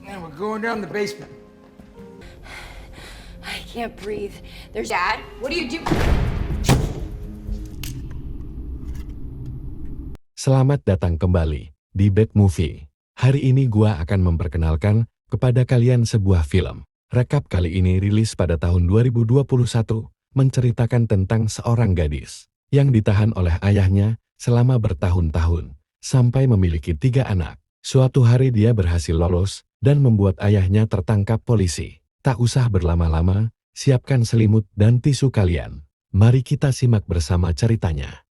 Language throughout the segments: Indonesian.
And we're going down the basement. I can't breathe. There's Dad. What do you do? Selamat datang kembali di Bad Movie. Hari ini gua akan memperkenalkan kepada kalian sebuah film. Rekap kali ini rilis pada tahun 2021, menceritakan tentang seorang gadis yang ditahan oleh ayahnya selama bertahun-tahun, sampai memiliki 3 anak. Suatu hari dia berhasil lolos dan membuat ayahnya tertangkap polisi. Tak usah berlama-lama, siapkan selimut dan tisu kalian. Mari kita simak bersama ceritanya.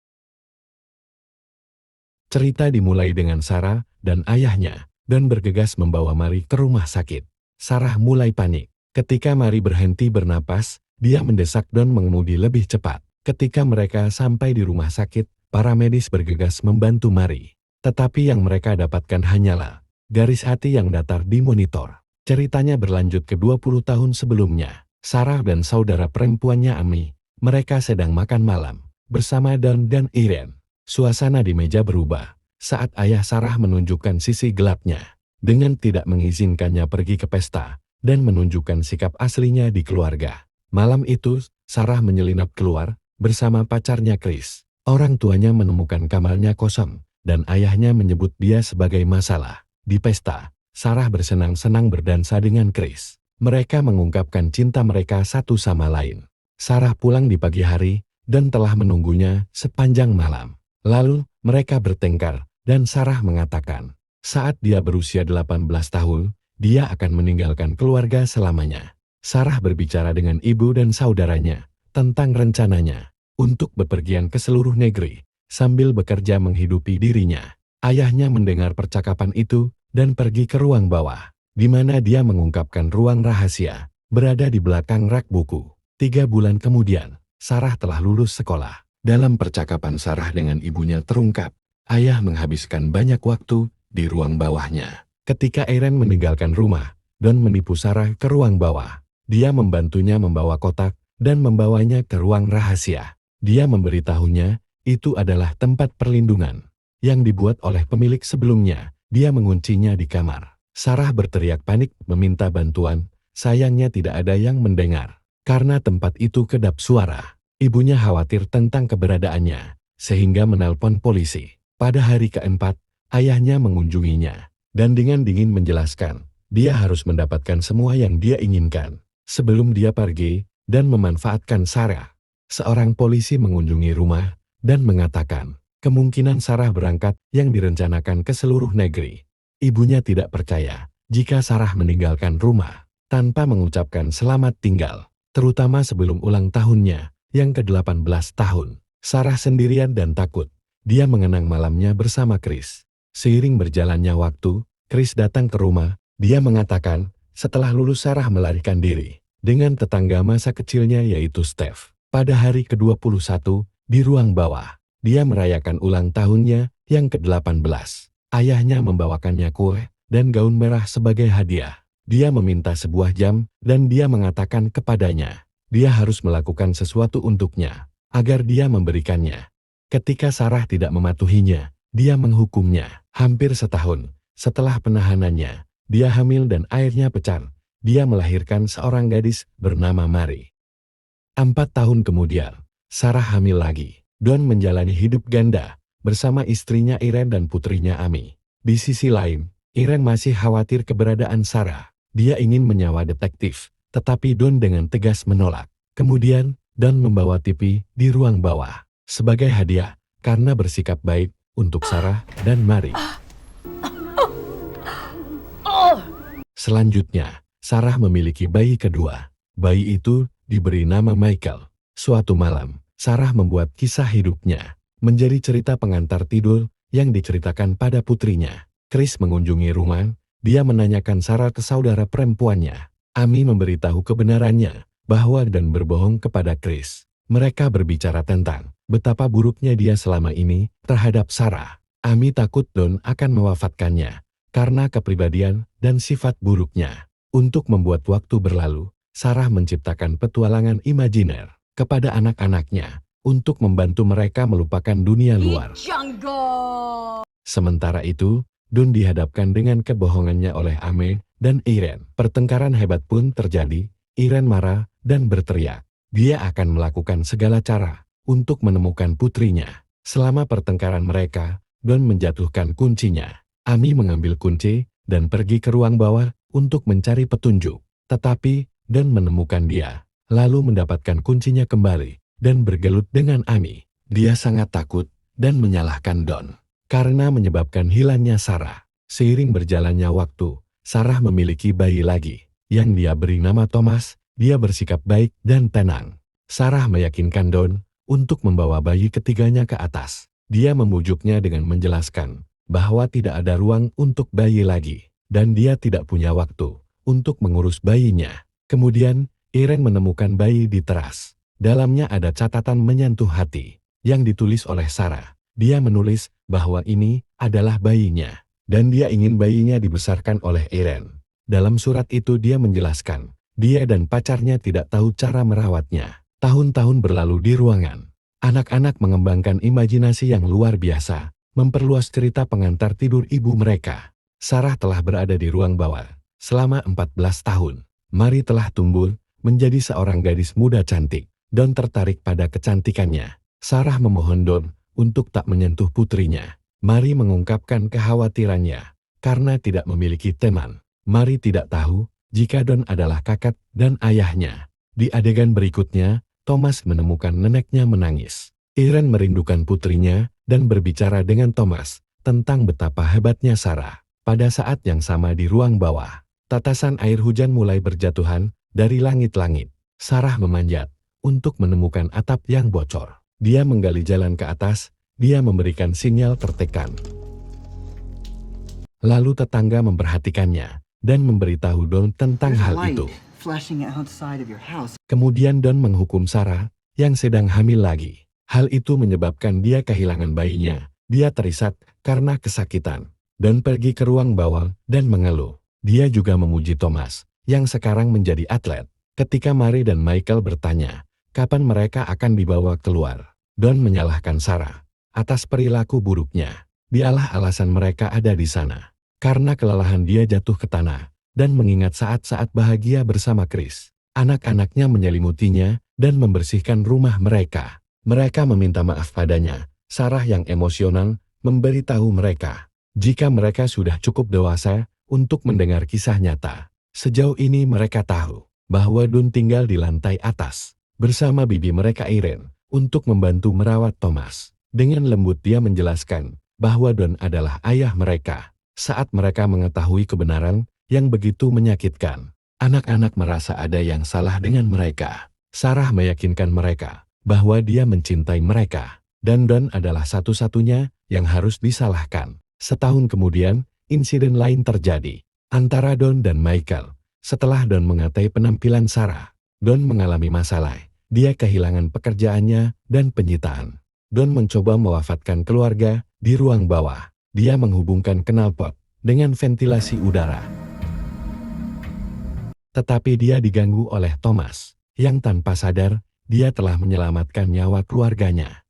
Cerita dimulai dengan Sarah dan ayahnya, dan bergegas membawa Mary ke rumah sakit. Sarah mulai panik. Ketika Mary berhenti bernapas, dia mendesak Don mengemudi lebih cepat. Ketika mereka sampai di rumah sakit, para medis bergegas membantu Mary. Tetapi yang mereka dapatkan hanyalah garis hati yang datar di monitor. Ceritanya berlanjut ke 20 tahun sebelumnya. Sarah dan saudara perempuannya Amy, mereka sedang makan malam bersama Don dan Irene. Suasana di meja berubah saat ayah Sarah menunjukkan sisi gelapnya dengan tidak mengizinkannya pergi ke pesta dan menunjukkan sikap aslinya di keluarga. Malam itu, Sarah menyelinap keluar bersama pacarnya Chris. Orang tuanya menemukan kamarnya kosong dan ayahnya menyebut dia sebagai masalah. Di pesta, Sarah bersenang-senang berdansa dengan Chris. Mereka mengungkapkan cinta mereka satu sama lain. Sarah pulang di pagi hari dan telah menunggunya sepanjang malam. Lalu, mereka bertengkar, dan Sarah mengatakan, saat dia berusia 18 tahun, dia akan meninggalkan keluarga selamanya. Sarah berbicara dengan ibu dan saudaranya tentang rencananya untuk bepergian ke seluruh negeri, sambil bekerja menghidupi dirinya. Ayahnya mendengar percakapan itu, dan pergi ke ruang bawah, di mana dia mengungkapkan ruang rahasia, berada di belakang rak buku. 3 bulan kemudian, Sarah telah lulus sekolah. Dalam percakapan Sarah dengan ibunya terungkap, ayah menghabiskan banyak waktu di ruang bawahnya. Ketika Irene meninggalkan rumah, Don menipu Sarah ke ruang bawah. Dia membantunya membawa kotak dan membawanya ke ruang rahasia. Dia memberitahunya itu adalah tempat perlindungan yang dibuat oleh pemilik sebelumnya. Dia menguncinya di kamar. Sarah berteriak panik meminta bantuan, sayangnya tidak ada yang mendengar karena tempat itu kedap suara. Ibunya khawatir tentang keberadaannya, sehingga menelpon polisi. Pada hari keempat, ayahnya mengunjunginya, dan dengan dingin menjelaskan, dia harus mendapatkan semua yang dia inginkan, sebelum dia pergi, dan memanfaatkan Sarah. Seorang polisi mengunjungi rumah, dan mengatakan, kemungkinan Sarah berangkat yang direncanakan ke seluruh negeri. Ibunya tidak percaya, jika Sarah meninggalkan rumah, tanpa mengucapkan selamat tinggal, terutama sebelum ulang tahunnya, yang ke-18 tahun. Sarah sendirian dan takut. Dia mengenang malamnya bersama Chris. Seiring berjalannya waktu, Chris datang ke rumah. Dia mengatakan, setelah lulus Sarah melarikan diri dengan tetangga masa kecilnya yaitu Steph. Pada hari ke-21, di ruang bawah, dia merayakan ulang tahunnya yang ke-18. Ayahnya membawakannya kue dan gaun merah sebagai hadiah. Dia meminta sebuah jam dan dia mengatakan kepadanya, dia harus melakukan sesuatu untuknya, agar dia memberikannya. Ketika Sarah tidak mematuhinya, dia menghukumnya. Hampir setahun setelah penahanannya, dia hamil dan airnya pecah. Dia melahirkan seorang gadis bernama Mary. 4 tahun kemudian, Sarah hamil lagi. Don menjalani hidup ganda bersama istrinya Irene dan putrinya Amy. Di sisi lain, Irene masih khawatir keberadaan Sarah. Dia ingin menyewa detektif, tetapi Don dengan tegas menolak. Kemudian, Don membawa TV di ruang bawah sebagai hadiah karena bersikap baik untuk Sarah dan Mary. Selanjutnya, Sarah memiliki bayi kedua. Bayi itu diberi nama Michael. Suatu malam, Sarah membuat kisah hidupnya menjadi cerita pengantar tidur yang diceritakan pada putrinya. Chris mengunjungi rumah. Dia menanyakan Sarah ke saudara perempuannya. Amy memberitahu kebenarannya bahwa dan berbohong kepada Chris. Mereka berbicara tentang betapa buruknya dia selama ini terhadap Sarah. Amy takut Don akan mewafatkannya karena kepribadian dan sifat buruknya. Untuk membuat waktu berlalu, Sarah menciptakan petualangan imajiner kepada anak-anaknya untuk membantu mereka melupakan dunia luar. Sementara itu, Don dihadapkan dengan kebohongannya oleh Ame dan Irene. Pertengkaran hebat pun terjadi. Irene marah dan berteriak. Dia akan melakukan segala cara untuk menemukan putrinya. Selama pertengkaran mereka, Don menjatuhkan kuncinya. Ami mengambil kunci dan pergi ke ruang bawah untuk mencari petunjuk. Tetapi Don menemukan dia, lalu mendapatkan kuncinya kembali dan bergelut dengan Ami. Dia sangat takut dan menyalahkan Don karena menyebabkan hilangnya Sarah. Seiring berjalannya waktu, Sarah memiliki bayi lagi yang dia beri nama Thomas. Dia bersikap baik dan tenang. Sarah meyakinkan Don untuk membawa bayi ketiganya ke atas. Dia membujuknya dengan menjelaskan bahwa tidak ada ruang untuk bayi lagi dan dia tidak punya waktu untuk mengurus bayinya. Kemudian, Irene menemukan bayi di teras. Dalamnya ada catatan menyentuh hati yang ditulis oleh Sarah. Dia menulis bahwa ini adalah bayinya dan dia ingin bayinya dibesarkan oleh Irene. Dalam surat itu dia menjelaskan, dia dan pacarnya tidak tahu cara merawatnya. Tahun-tahun berlalu di ruangan. Anak-anak mengembangkan imajinasi yang luar biasa, memperluas cerita pengantar tidur ibu mereka. Sarah telah berada di ruang bawah selama 14 tahun. Mary telah tumbuh menjadi seorang gadis muda cantik. Don tertarik pada kecantikannya. Sarah memohon Don untuk tak menyentuh putrinya. Mary mengungkapkan kekhawatirannya karena tidak memiliki teman. Mary tidak tahu jika Don adalah kakak dan ayahnya. Di adegan berikutnya, Thomas menemukan neneknya menangis. Irene merindukan putrinya dan berbicara dengan Thomas tentang betapa hebatnya Sarah. Pada saat yang sama di ruang bawah, tatasan air hujan mulai berjatuhan dari langit-langit. Sarah memanjat untuk menemukan atap yang bocor. Dia menggali jalan ke atas, dia memberikan sinyal tertekan. Lalu tetangga memperhatikannya dan memberitahu Don tentang hal itu. Kemudian Don menghukum Sarah yang sedang hamil lagi. Hal itu menyebabkan dia kehilangan bayinya. Dia terisak karena kesakitan dan pergi ke ruang bawah dan mengeluh. Dia juga memuji Thomas yang sekarang menjadi atlet. Ketika Mary dan Michael bertanya kapan mereka akan dibawa keluar, Don menyalahkan Sarah atas perilaku buruknya. Dialah alasan mereka ada di sana. Karena kelelahan dia jatuh ke tanah dan mengingat saat-saat bahagia bersama Chris. Anak-anaknya menyelimutinya dan membersihkan rumah mereka. Mereka meminta maaf padanya. Sarah yang emosional memberitahu mereka jika mereka sudah cukup dewasa untuk mendengar kisah nyata. Sejauh ini mereka tahu bahwa Don tinggal di lantai atas bersama bibi mereka Irene untuk membantu merawat Thomas. Dengan lembut dia menjelaskan bahwa Don adalah ayah mereka. Saat mereka mengetahui kebenaran yang begitu menyakitkan, anak-anak merasa ada yang salah dengan mereka. Sarah meyakinkan mereka bahwa dia mencintai mereka, dan Don adalah satu-satunya yang harus disalahkan. Setahun kemudian, insiden lain terjadi antara Don dan Michael. Setelah Don mengatai penampilan Sarah, Don mengalami masalah. Dia kehilangan pekerjaannya dan penyitaan. Don mencoba mewafatkan keluarga di ruang bawah. Dia menghubungkan knalpot dengan ventilasi udara. Tetapi dia diganggu oleh Thomas, yang tanpa sadar, dia telah menyelamatkan nyawa keluarganya.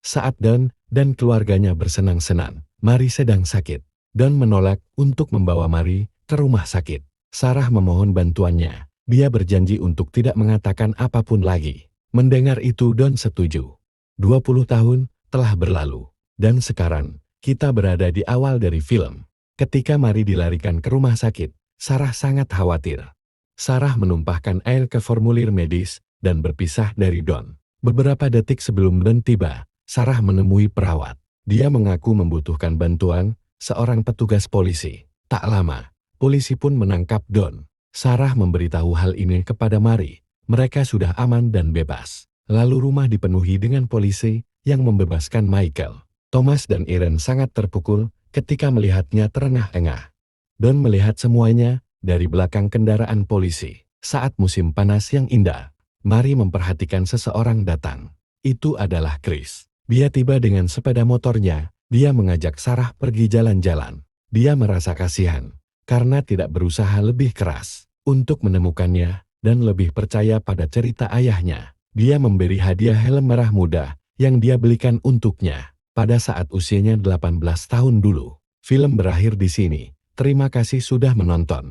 Saat Don dan keluarganya bersenang-senang, Mary sedang sakit. Don menolak untuk membawa Mary ke rumah sakit. Sarah memohon bantuannya. Dia berjanji untuk tidak mengatakan apapun lagi. Mendengar itu Don setuju. 20 tahun telah berlalu, dan sekarang kita berada di awal dari film. Ketika Mary dilarikan ke rumah sakit, Sarah sangat khawatir. Sarah menumpahkan air ke formulir medis dan berpisah dari Don. Beberapa detik sebelum Don tiba, Sarah menemui perawat. Dia mengaku membutuhkan bantuan seorang petugas polisi. Tak lama, polisi pun menangkap Don. Sarah memberitahu hal ini kepada Mary. Mereka sudah aman dan bebas. Lalu rumah dipenuhi dengan polisi yang membebaskan Michael. Thomas dan Irene sangat terpukul ketika melihatnya terengah-engah. Don melihat semuanya dari belakang kendaraan polisi. Saat musim panas yang indah, Mary memperhatikan seseorang datang. Itu adalah Chris. Dia tiba dengan sepeda motornya. Dia mengajak Sarah pergi jalan-jalan. Dia merasa kasihan karena tidak berusaha lebih keras untuk menemukannya dan lebih percaya pada cerita ayahnya. Dia memberi hadiah helm merah muda yang dia belikan untuknya pada saat usianya 18 tahun dulu. Film berakhir di sini. Terima kasih sudah menonton.